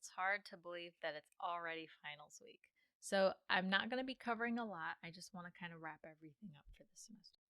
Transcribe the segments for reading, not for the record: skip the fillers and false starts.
It's hard to believe that it's already finals week. So I'm not going to be covering a lot. I just want to kind of wrap everything up for this semester.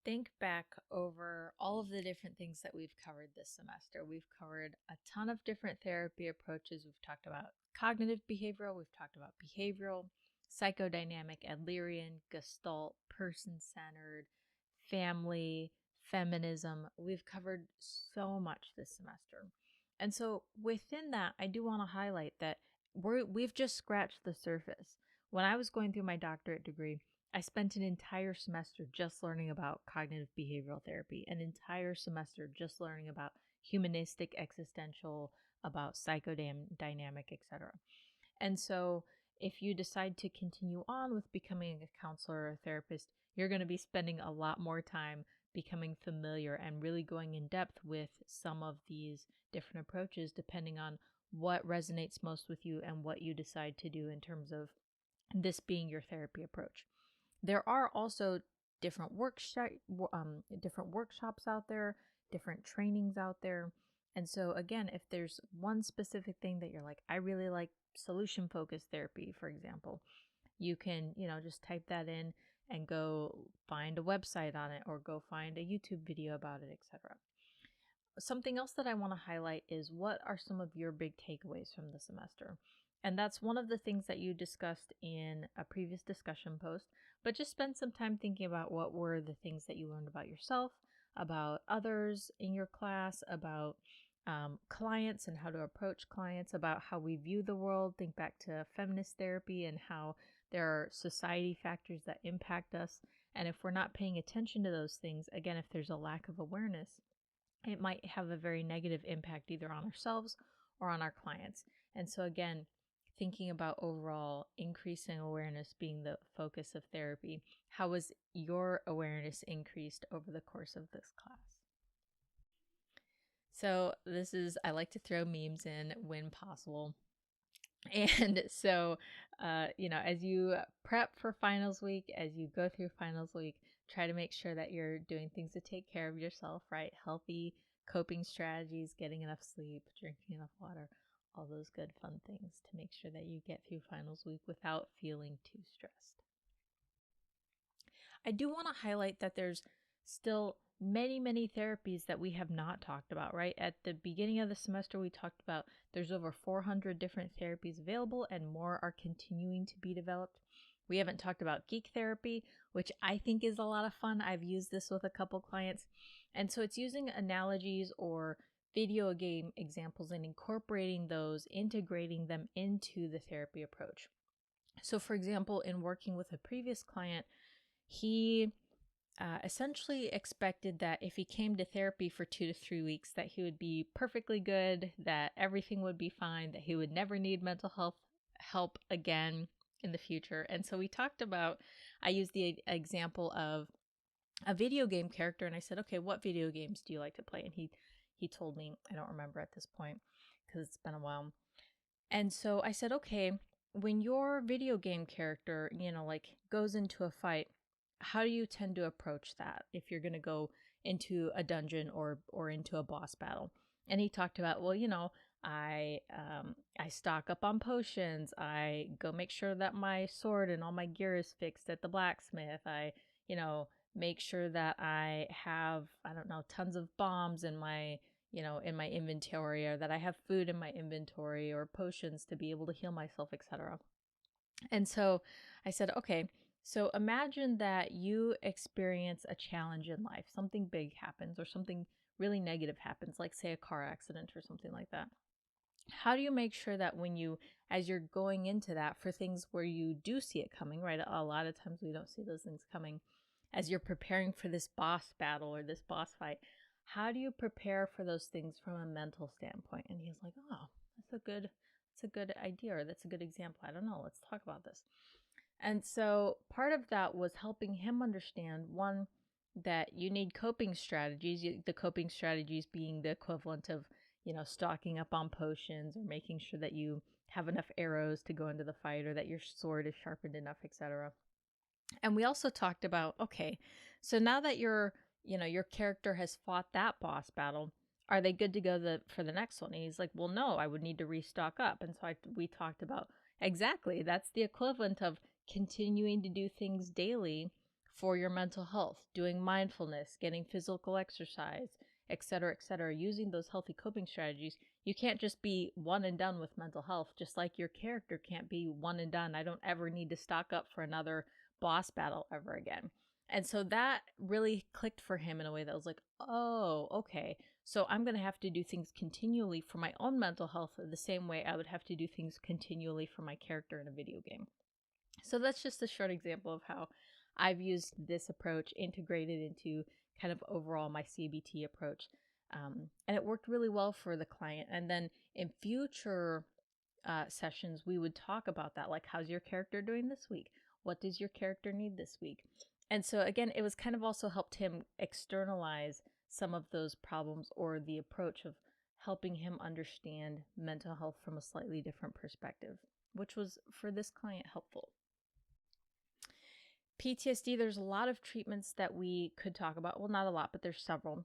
Think back over all of the different things that we've covered this semester. We've covered a ton of different therapy approaches. We've talked about cognitive behavioral, we've talked about behavioral, psychodynamic, Adlerian, Gestalt, person centered, family, feminism. We've covered so much this semester. And so within that, I do want to highlight that we've just scratched the surface. When I was going through my doctorate degree, I spent an entire semester just learning about cognitive behavioral therapy, an entire semester just learning about humanistic existential, about psychodynamic, etc. And so if you decide to continue on with becoming a counselor or a therapist, you're going to be spending a lot more time becoming familiar and really going in depth with some of these different approaches, depending on what resonates most with you and what you decide to do in terms of this being your therapy approach. There are also different different workshops out there, different trainings out there. And so again, if there's one specific thing that you're like, I really like solution focused therapy, for example, you can, just type that in and go find a website on it or go find a YouTube video about it, etc. Something else that I want to highlight is what are some of your big takeaways from the semester? And that's one of the things that you discussed in a previous discussion post, but just spend some time thinking about what were the things that you learned about yourself, about others in your class, about clients and how to approach clients, about how we view the world. Think back to feminist therapy and how there are society factors that impact us. And if we're not paying attention to those things, again, if there's a lack of awareness, it might have a very negative impact either on ourselves or on our clients. And so, again, thinking about overall increasing awareness being the focus of therapy, how was your awareness increased over the course of this class? So, I like to throw memes in when possible. And so, as you prep for finals week, as you go through finals week, try to make sure that you're doing things to take care of yourself, right? Healthy coping strategies, getting enough sleep, drinking enough water, all those good fun things to make sure that you get through finals week without feeling too stressed. I do want to highlight that there's still many therapies that we have not talked about, right? At the beginning of the semester, we talked about there's over 400 different therapies available and more are continuing to be developed. We haven't talked about geek therapy, which I think is a lot of fun. I've used this with a couple clients. And so it's using analogies or video game examples and incorporating those, integrating them into the therapy approach. So, for example, in working with a previous client, he essentially expected that if he came to therapy for 2 to 3 weeks, that he would be perfectly good, that everything would be fine, that he would never need mental health help again in the future. And so we talked about, I used the example of a video game character, and I said, okay, what video games do you like to play? And he told me, I don't remember at this point because it's been a while. And so I said, okay, when your video game character, goes into a fight, how do you tend to approach that if you're going to go into a dungeon or into a boss battle? And he talked about, well, I stock up on potions. I go make sure that my sword and all my gear is fixed at the blacksmith. I, make sure that I have, I don't know, tons of bombs in my inventory, or that I have food in my inventory or potions to be able to heal myself, etc. And so I said, okay, so imagine that you experience a challenge in life. Something big happens or something really negative happens, like say a car accident or something like that. How do you make sure that as you're going into that, for things where you do see it coming, right? A lot of times we don't see those things coming. As you're preparing for this boss battle or this boss fight, how do you prepare for those things from a mental standpoint? And he's like, oh, that's a good idea, or that's a good example. I don't know. Let's talk about this. And so part of that was helping him understand, one, that you need coping strategies, the coping strategies being the equivalent of, stocking up on potions or making sure that you have enough arrows to go into the fight or that your sword is sharpened enough, etc. And we also talked about, okay, so now that your character has fought that boss battle, are they good to go for the next one? And he's like, well, no, I would need to restock up. And so we talked about exactly that's the equivalent of continuing to do things daily for your mental health, doing mindfulness, getting physical exercise, et cetera, using those healthy coping strategies. You can't just be one and done with mental health, just like your character can't be one and done. I don't ever need to stock up for another boss battle ever again. And so that really clicked for him in a way that was like, oh, okay. So I'm going to have to do things continually for my own mental health the same way I would have to do things continually for my character in a video game. So that's just a short example of how I've used this approach integrated into kind of overall my CBT approach. And it worked really well for the client. And then in future sessions, we would talk about that. Like, how's your character doing this week? What does your character need this week? And so, again, it was kind of also helped him externalize some of those problems, or the approach of helping him understand mental health from a slightly different perspective, which was for this client helpful. PTSD, there's a lot of treatments that we could talk about. Well, not a lot, but there's several.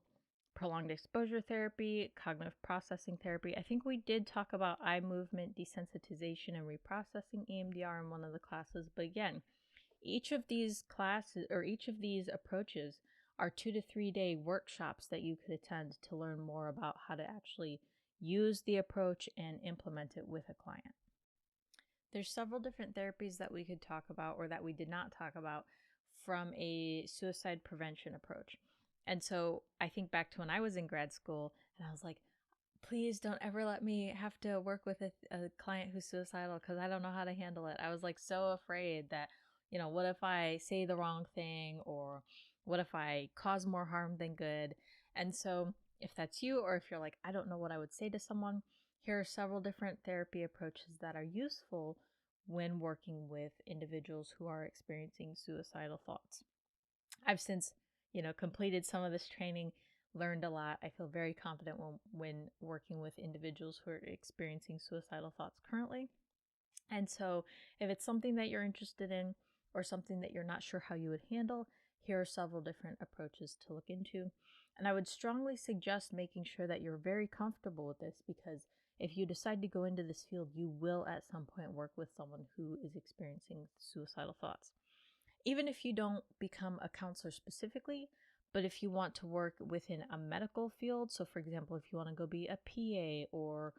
Prolonged exposure therapy, cognitive processing therapy. I think we did talk about eye movement desensitization and reprocessing, EMDR, in one of the classes. But again, each of these classes, or each of these approaches, are 2 to 3 day workshops that you could attend to learn more about how to actually use the approach and implement it with a client. There's several different therapies that we could talk about, or that we did not talk about, from a suicide prevention approach. And so I think back to when I was in grad school, and I was like, please don't ever let me have to work with a client who's suicidal, because I don't know how to handle it. I was like so afraid that, what if I say the wrong thing, or what if I cause more harm than good? And so if that's you, or if you're like, I don't know what I would say to someone, here are several different therapy approaches that are useful when working with individuals who are experiencing suicidal thoughts. I've since, completed some of this training, learned a lot. I feel very confident when working with individuals who are experiencing suicidal thoughts currently. And so if it's something that you're interested in, or something that you're not sure how you would handle, here are several different approaches to look into. And I would strongly suggest making sure that you're very comfortable with this, because if you decide to go into this field, you will at some point work with someone who is experiencing suicidal thoughts. Even if you don't become a counselor specifically, but if you want to work within a medical field, so for example, if you want to go be a PA, or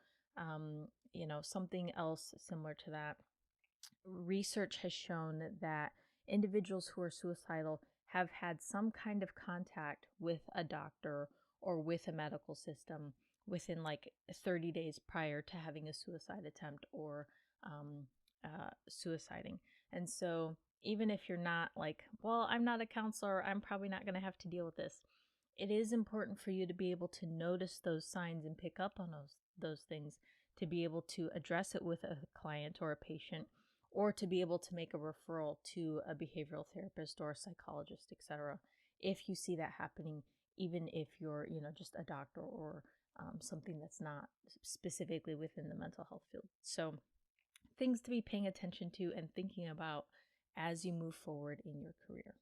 something else similar to that, research has shown that individuals who are suicidal have had some kind of contact with a doctor or with a medical system within like 30 days prior to having a suicide attempt, or suiciding. And so even if you're not like, well, I'm not a counselor, I'm probably not going to have to deal with this, it is important for you to be able to notice those signs and pick up on those things, to be able to address it with a client or a patient, or to be able to make a referral to a behavioral therapist or a psychologist, etc., if you see that happening, even if you're, just a doctor, or something that's not specifically within the mental health field. So things to be paying attention to and thinking about as you move forward in your career.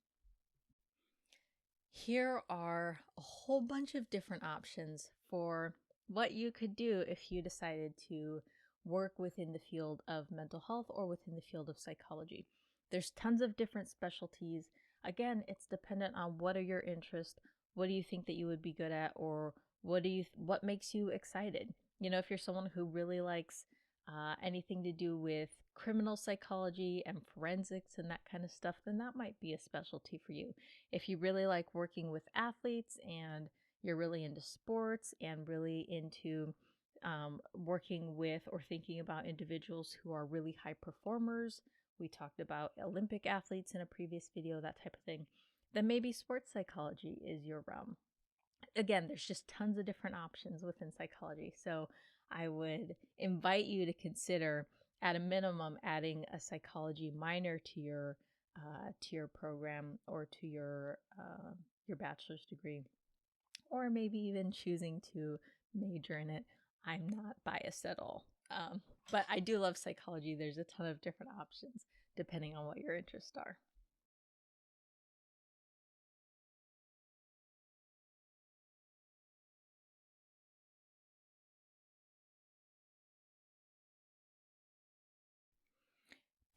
Here are a whole bunch of different options for what you could do if you decided to work within the field of mental health or within the field of psychology. There's tons of different specialties. Again, it's dependent on what are your interests, what do you think that you would be good at, or what makes you excited. If you're someone who really likes anything to do with criminal psychology and forensics and that kind of stuff, then that might be a specialty for you. If you really like working with athletes, and you're really into sports, and really into working with or thinking about individuals who are really high performers, we talked about Olympic athletes in a previous video, that type of thing, then maybe sports psychology is your realm. Again, there's just tons of different options within psychology. So I would invite you to consider, at a minimum, adding a psychology minor to your program, or to your bachelor's degree, or maybe even choosing to major in it. I'm not biased at all, but I do love psychology. There's a ton of different options depending on what your interests are.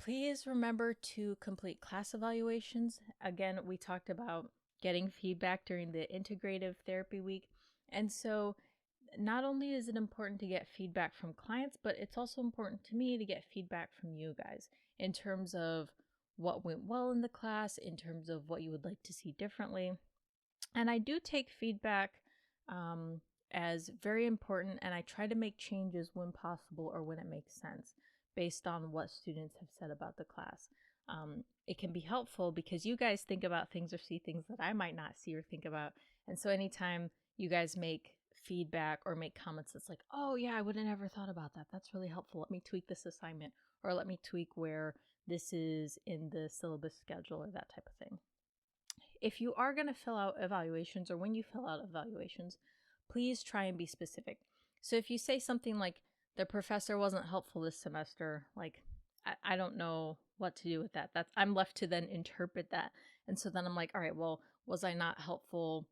Please remember to complete class evaluations. Again, we talked about getting feedback during the integrative therapy week. And so not only is it important to get feedback from clients, but it's also important to me to get feedback from you guys in terms of what went well in the class, in terms of what you would like to see differently. And I do take feedback as very important, and I try to make changes when possible or when it makes sense based on what students have said about the class. It can be helpful because you guys think about things or see things that I might not see or think about. And so anytime you guys make feedback or make comments that's like, oh yeah, I would have never thought about that. That's really helpful. Let me tweak this assignment, or let me tweak where this is in the syllabus schedule, or that type of thing. If you are going to fill out evaluations, or when you fill out evaluations, please try and be specific. So if you say something like, the professor wasn't helpful this semester, like, I don't know what to do with that. I'm left to then interpret that. And so then I'm like, all right, well, was I not helpful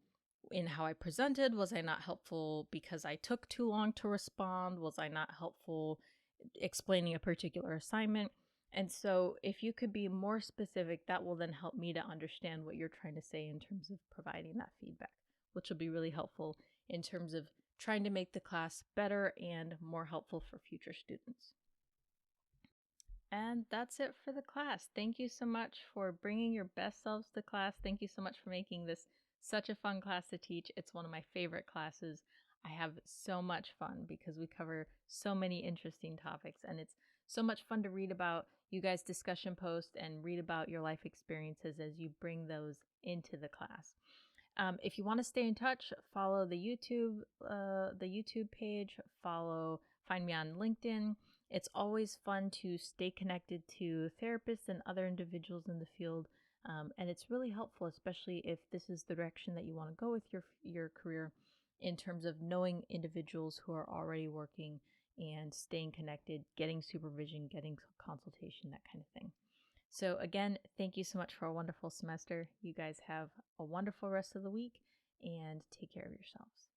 in how I presented? Was I not helpful because I took too long to respond? Was I not helpful explaining a particular assignment? And so if you could be more specific, that will then help me to understand what you're trying to say in terms of providing that feedback, which will be really helpful in terms of trying to make the class better and more helpful for future students. And that's it for the class. Thank you so much for bringing your best selves to class. Thank you so much for making this such a fun class to teach. It's one of my favorite classes. I have so much fun because we cover so many interesting topics, and it's so much fun to read about you guys' discussion posts and read about your life experiences as you bring those into the class. If you want to stay in touch, follow the YouTube page, find me on LinkedIn. It's always fun to stay connected to therapists and other individuals in the field. And it's really helpful, especially if this is the direction that you want to go with your career, in terms of knowing individuals who are already working and staying connected, getting supervision, getting consultation, that kind of thing. So again, thank you so much for a wonderful semester. You guys have a wonderful rest of the week, and take care of yourselves.